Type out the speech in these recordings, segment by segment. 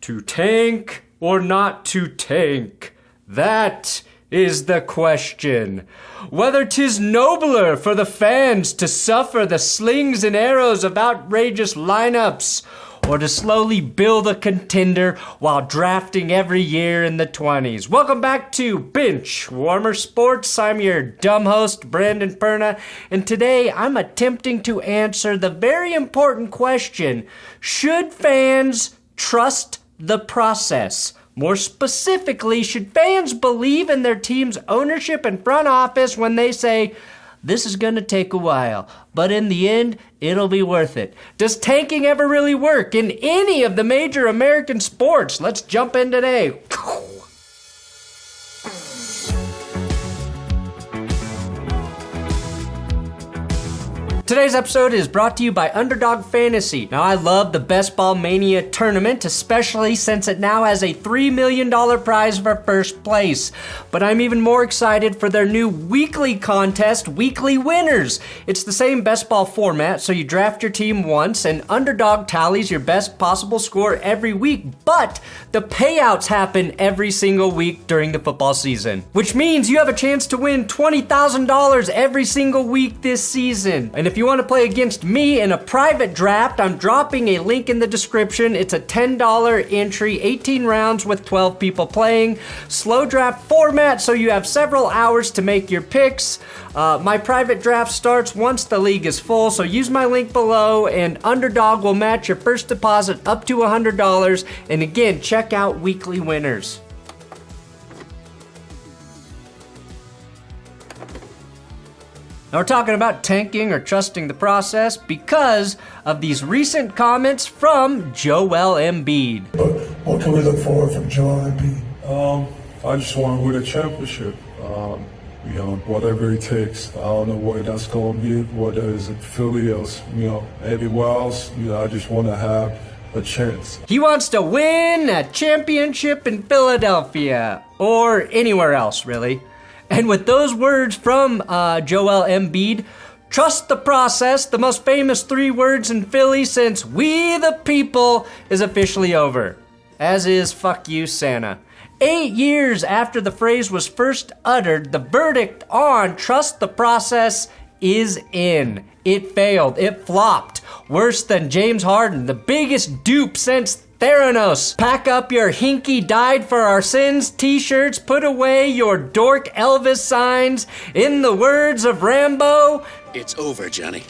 To tank or not to tank? That is the question. Whether 'tis nobler for the fans to suffer the slings and arrows of outrageous lineups, or to slowly build a contender while drafting every year in the 20s. Welcome back to Benchwarmer Sports. I'm your dumb host, Brandon Perna, and today I'm attempting to answer the very important question: should fans trust the process? More specifically, should fans believe in their team's ownership and front office when they say, this is going to take a while, but in the end, it'll be worth it? Does tanking ever really work in any of the major American sports? Let's jump in today. Today's episode is brought to you by Underdog Fantasy. Now, I love the Best Ball Mania tournament, especially since it now has a $3 million prize for first place. But I'm even more excited for their new weekly contest, Weekly Winners. It's the same best ball format, so you draft your team once, and Underdog tallies your best possible score every week. But the payouts happen every single week during the football season, which means you have a chance to win $20,000 every single week this season. And if you want to play against me in a private draft, I'm dropping a link in the description. It's a $10 entry, 18 rounds with 12 people playing. Slow draft format, so you have several hours to make your picks. My private draft starts once the league is full, so use my link below, and Underdog will match your first deposit up to $100. And again, check out Weekly Winners. Now, we're talking about tanking or trusting the process because of these recent comments from Joel Embiid. But what can we look forward from Joel Embiid? I just want to win a championship. Whatever it takes. I don't know where that's going to be, whether it's in Philly or, anywhere else. I just want to have a chance. He wants to win a championship in Philadelphia or anywhere else, really. And with those words from Joel Embiid, trust the process, the most famous 3 words in Philly since We the People is officially over. As is fuck you, Santa. 8 years after the phrase was first uttered, the verdict on trust the process is in. It failed. It flopped. Worse than James Harden, the biggest dupe since Theranos. Pack up your Hinky Died for Our Sins t-shirts, put away your dork Elvis signs. In the words of Rambo, it's over, Johnny.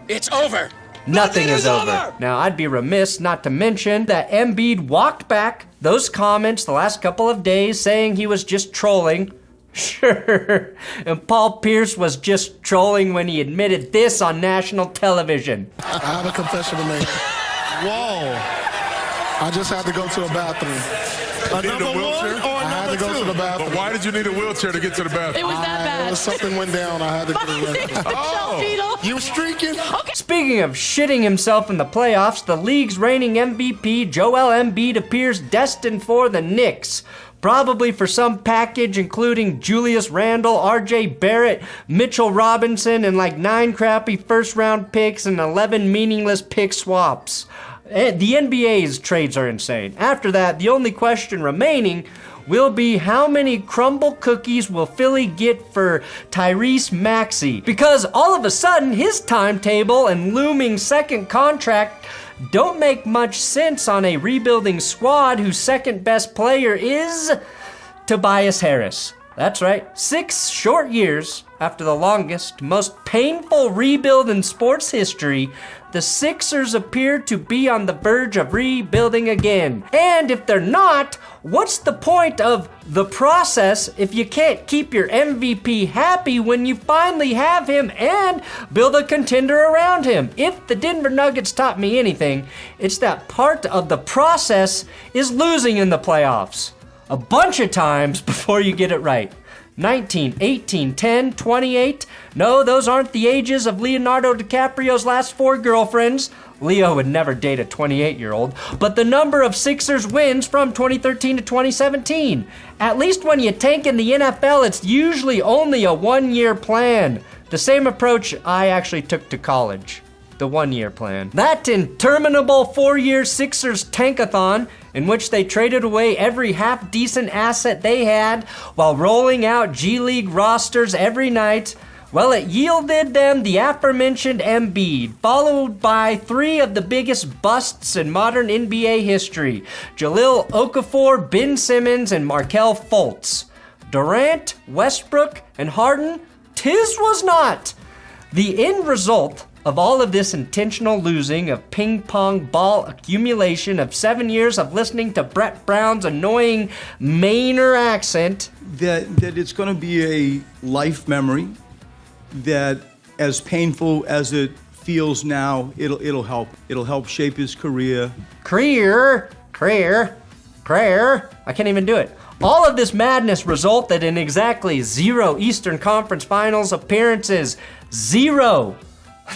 It's over. Nothing is over. Now, I'd be remiss not to mention that Embiid walked back those comments the last couple of days saying he was just trolling. Sure, and Paul Pierce was just trolling when he admitted this on national television. I have a confession to make. Whoa. I just had to go to a bathroom. Need a wheelchair? I had to go to the bathroom. But why did you need a wheelchair to get to the bathroom? It was that bad. Something went down. I had to go to the bathroom. You were streaking? Okay. Speaking of shitting himself in the playoffs, the league's reigning MVP, Joel Embiid, appears destined for the Knicks. Probably for some package including Julius Randle, RJ Barrett, Mitchell Robinson, and like 9 crappy first-round picks and 11 meaningless pick swaps. The NBA's trades are insane. After that, the only question remaining will be how many crumble cookies will Philly get for Tyrese Maxey? Because all of a sudden, his timetable and looming second contract don't make much sense on a rebuilding squad whose second best player is Tobias Harris. That's right, 6 short years after the longest, most painful rebuild in sports history, the Sixers appear to be on the verge of rebuilding again. And if they're not, what's the point of the process if you can't keep your MVP happy when you finally have him and build a contender around him? If the Denver Nuggets taught me anything, it's that part of the process is losing in the playoffs. A bunch of times before you get it right. 19, 18, 10, 28. No, those aren't the ages of Leonardo DiCaprio's last 4 girlfriends. Leo would never date a 28-year-old. But the number of Sixers wins from 2013 to 2017. At least when you tank in the NFL, it's usually only a 1-year plan. The same approach I actually took to college. the one-year plan. That interminable 4-year Sixers tankathon, in which they traded away every half-decent asset they had while rolling out G League rosters every night, well, it yielded them the aforementioned Embiid, followed by 3 of the biggest busts in modern NBA history: Jahlil Okafor, Ben Simmons, and Markelle Fultz. Durant, Westbrook, and Harden? 'Tis was not. The end result of all of this intentional losing of ping-pong ball accumulation of 7 years of listening to Brett Brown's annoying Mainer accent, that it's going to be a life memory, that as painful as it feels now, it'll help. It'll help shape his career. Career. I can't even do it. All of this madness resulted in exactly 0 Eastern Conference Finals appearances. 0.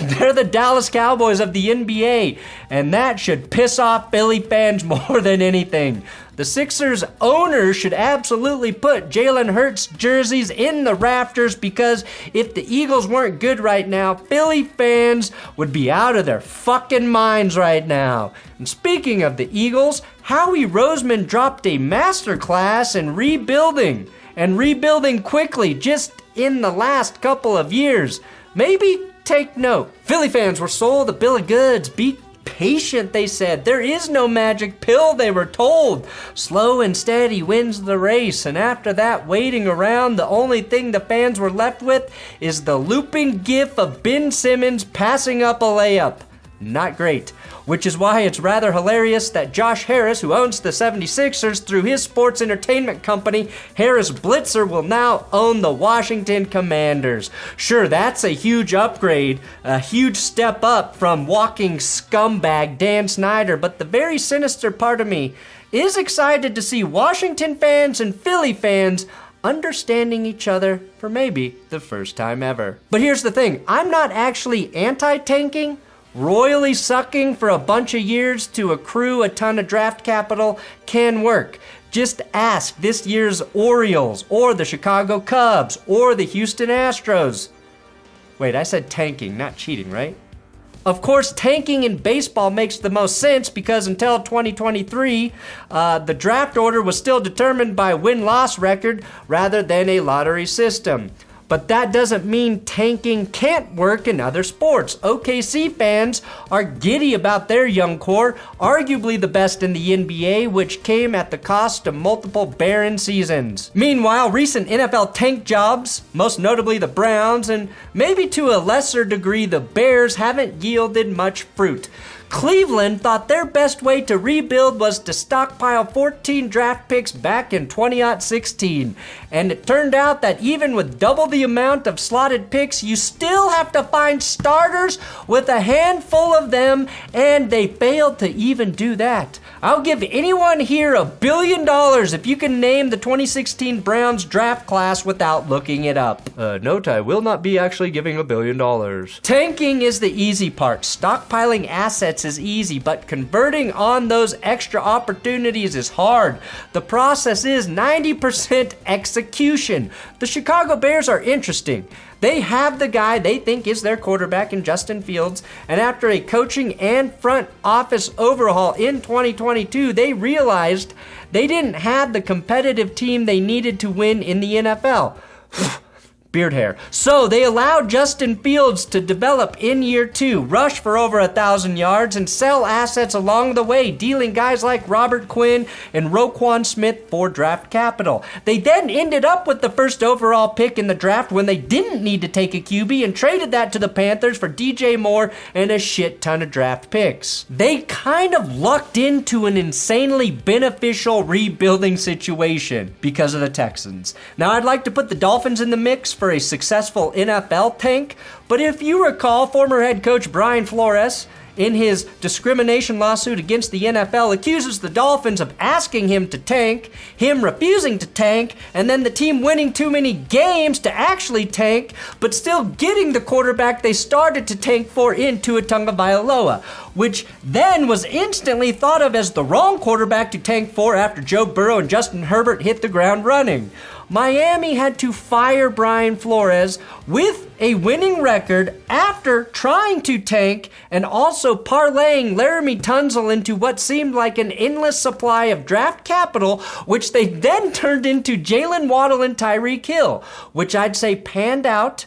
They're the Dallas Cowboys of the NBA, and that should piss off Philly fans more than anything. The Sixers owner should absolutely put Jalen Hurts jerseys in the rafters, because if the Eagles weren't good right now, Philly fans would be out of their fucking minds right now. And speaking of the Eagles, Howie Roseman dropped a masterclass in rebuilding, and rebuilding quickly just in the last couple of years. Maybe take note. Philly fans were sold a bill of goods. Be patient, they said. There is no magic pill, they were told. Slow and steady wins the race. And after that waiting around, the only thing the fans were left with is the looping gif of Ben Simmons passing up a layup. Not great. Which is why it's rather hilarious that Josh Harris, who owns the 76ers through his sports entertainment company, Harris Blitzer, will now own the Washington Commanders. Sure, that's a huge upgrade, a huge step up from walking scumbag Dan Snyder, but the very sinister part of me is excited to see Washington fans and Philly fans understanding each other for maybe the first time ever. But here's the thing, I'm not actually anti-tanking. Royally sucking for a bunch of years to accrue a ton of draft capital can work. Just ask this year's Orioles, or the Chicago Cubs, or the Houston Astros. Wait, I said tanking, not cheating, right? Of course, tanking in baseball makes the most sense because until 2023, the draft order was still determined by win-loss record rather than a lottery system. But that doesn't mean tanking can't work in other sports. OKC fans are giddy about their young core, arguably the best in the NBA, which came at the cost of multiple barren seasons. Meanwhile, recent NFL tank jobs, most notably the Browns, and maybe to a lesser degree the Bears, haven't yielded much fruit. Cleveland thought their best way to rebuild was to stockpile 14 draft picks back in 2016. And it turned out that even with double the amount of slotted picks, you still have to find starters with a handful of them, and they failed to even do that. I'll give anyone here $1 billion if you can name the 2016 Browns draft class without looking it up. Note, I will not be actually giving $1 billion. Tanking is the easy part. Stockpiling assets is easy, but converting on those extra opportunities is hard. The process is 90% execution. The Chicago Bears are interesting. They have the guy they think is their quarterback in Justin Fields, and after a coaching and front office overhaul in 2022, they realized they didn't have the competitive team they needed to win in the NFL. Beard hair. So they allowed Justin Fields to develop in year 2, rush for over 1,000 yards, and sell assets along the way, dealing guys like Robert Quinn and Roquan Smith for draft capital. They then ended up with the first overall pick in the draft when they didn't need to take a QB and traded that to the Panthers for DJ Moore and a shit ton of draft picks. They kind of lucked into an insanely beneficial rebuilding situation because of the Texans. Now I'd like to put the Dolphins in the mix for a successful NFL tank, but if you recall, former head coach Brian Flores, in his discrimination lawsuit against the NFL, accuses the Dolphins of asking him to tank, him refusing to tank, and then the team winning too many games to actually tank, but still getting the quarterback they started to tank for in Tua Tagovailoa. which then was instantly thought of as the wrong quarterback to tank for after Joe Burrow and Justin Herbert hit the ground running. Miami had to fire Brian Flores with a winning record after trying to tank and also parlaying Laramie Tunsil into what seemed like an endless supply of draft capital, which they then turned into Jalen Waddle and Tyreek Hill, which I'd say panned out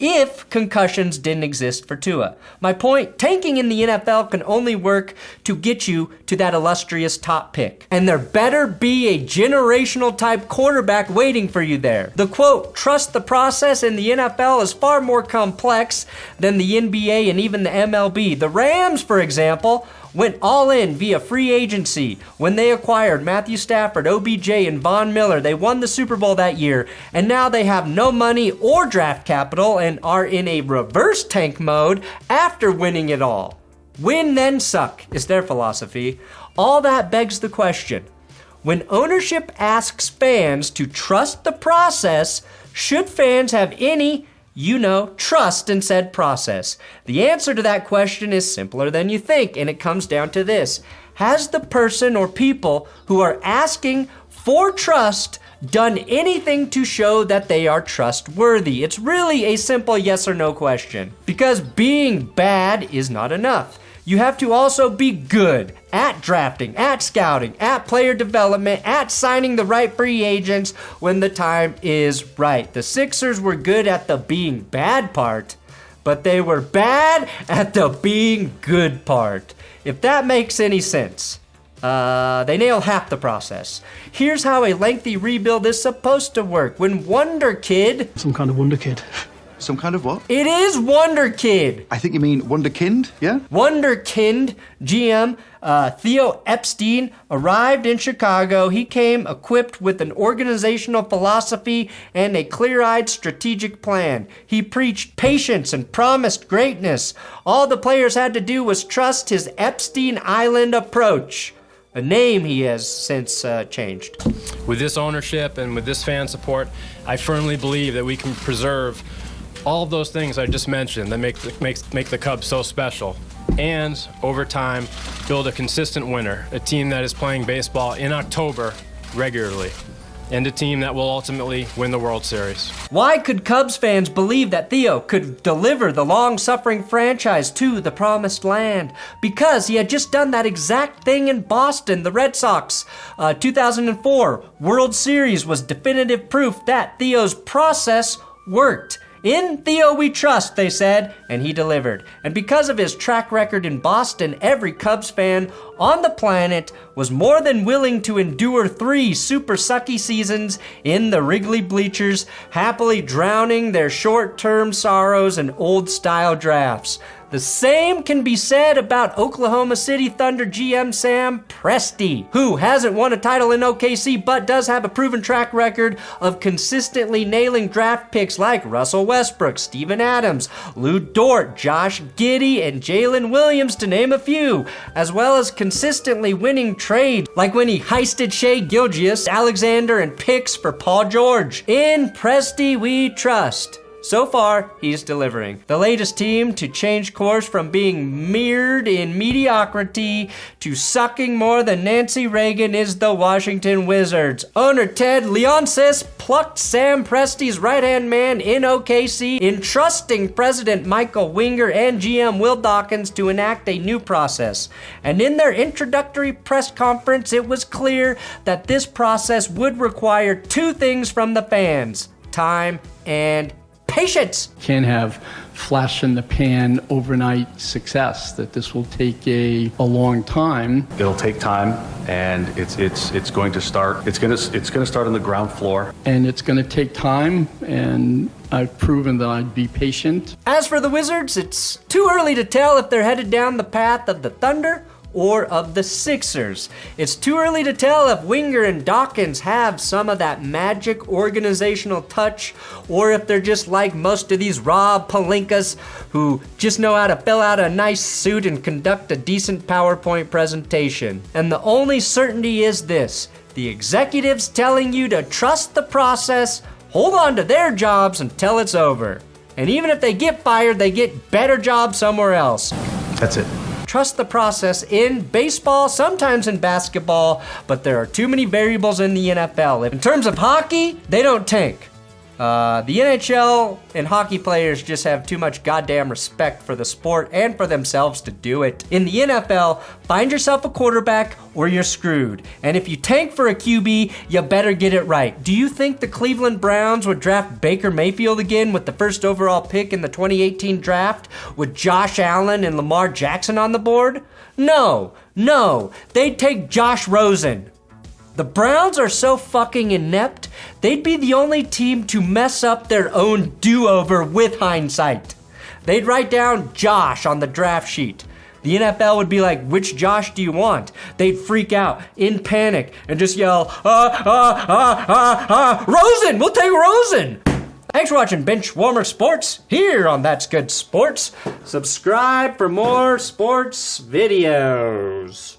if concussions didn't exist for Tua. My point, tanking in the NFL can only work to get you to that illustrious top pick. And there better be a generational type quarterback waiting for you there. The quote, trust the process in the NFL is far more complex than the NBA and even the MLB. The Rams, for example, went all in via free agency when they acquired Matthew Stafford, OBJ, and Von Miller. They won the Super Bowl that year, and now they have no money or draft capital and are in a reverse tank mode after winning it all. Win then suck is their philosophy. All that begs the question, when ownership asks fans to trust the process, should fans have any trust in said process? The answer to that question is simpler than you think, and it comes down to this. Has the person or people who are asking for trust done anything to show that they are trustworthy? It's really a simple yes or no question. Because being bad is not enough. You have to also be good at drafting, at scouting, at player development, at signing the right free agents when the time is right. The Sixers were good at the being bad part, but they were bad at the being good part. If that makes any sense. They nail half the process. Here's how a lengthy rebuild is supposed to work. When Wonder Kid... Some kind of wonder kid. Some kind of what? It is Wonder Kid. I think you mean Wonderkind, yeah? Wonderkind GM Theo Epstein arrived in Chicago. He came equipped with an organizational philosophy and a clear-eyed strategic plan. He preached patience and promised greatness. All the players had to do was trust his Epstein Island approach. A name he has since changed. With this ownership and with this fan support, I firmly believe that we can preserve all of those things I just mentioned that make the Cubs so special, and over time build a consistent winner, a team that is playing baseball in October regularly, and a team that will ultimately win the World Series. Why could Cubs fans believe that Theo could deliver the long-suffering franchise to the promised land? Because he had just done that exact thing in Boston. The Red Sox 2004 World Series was definitive proof that Theo's process worked. In Theo we trust, they said, and he delivered. And because of his track record in Boston, every Cubs fan on the planet was more than willing to endure 3 super sucky seasons in the Wrigley bleachers, happily drowning their short-term sorrows in old-style drafts. The same can be said about Oklahoma City Thunder GM Sam Presti, who hasn't won a title in OKC but does have a proven track record of consistently nailing draft picks like Russell Westbrook, Steven Adams, Lou Dort, Josh Giddey, and Jalen Williams, to name a few, as well as consistently winning trades like when he heisted Shai Gilgeous-Alexander and picks for Paul George. In Presti we trust. So far, he's delivering. The latest team to change course from being mirrored in mediocrity to sucking more than Nancy Reagan is the Washington Wizards. Owner Ted Leonsis plucked Sam Presti's right-hand man in OKC, entrusting President Michael Winger and GM Will Dawkins to enact a new process. And in their introductory press conference, it was clear that this process would require 2 things from the fans: time and patience. Can't have flash in the pan overnight success, that this will take a long time. It'll take time, and it's going to start. It's going to start on the ground floor. And it's going to take time, and I've proven that I'd be patient. As for the Wizards, it's too early to tell if they're headed down the path of the Thunder or of the Sixers. It's too early to tell if Winger and Dawkins have some of that magic organizational touch, or if they're just like most of these Rob Pelinkas who just know how to fill out a nice suit and conduct a decent PowerPoint presentation. And the only certainty is this: the executives telling you to trust the process, hold on to their jobs until it's over. And even if they get fired, they get better jobs somewhere else. That's it. Trust the process in baseball, sometimes in basketball, but there are too many variables in the NFL. In terms of hockey, they don't tank. The NHL and hockey players just have too much goddamn respect for the sport and for themselves to do it. In the NFL, find yourself a quarterback or you're screwed. And if you tank for a QB, you better get it right. Do you think the Cleveland Browns would draft Baker Mayfield again with the first overall pick in the 2018 draft with Josh Allen and Lamar Jackson on the board? No, they'd take Josh Rosen. The Browns are so fucking inept, they'd be the only team to mess up their own do-over with hindsight. They'd write down Josh on the draft sheet. The NFL would be like, which Josh do you want? They'd freak out, in panic, and just yell, Rosen! We'll take Rosen! Thanks for watching Benchwarmer Sports here on That's Good Sports. Subscribe for more sports videos.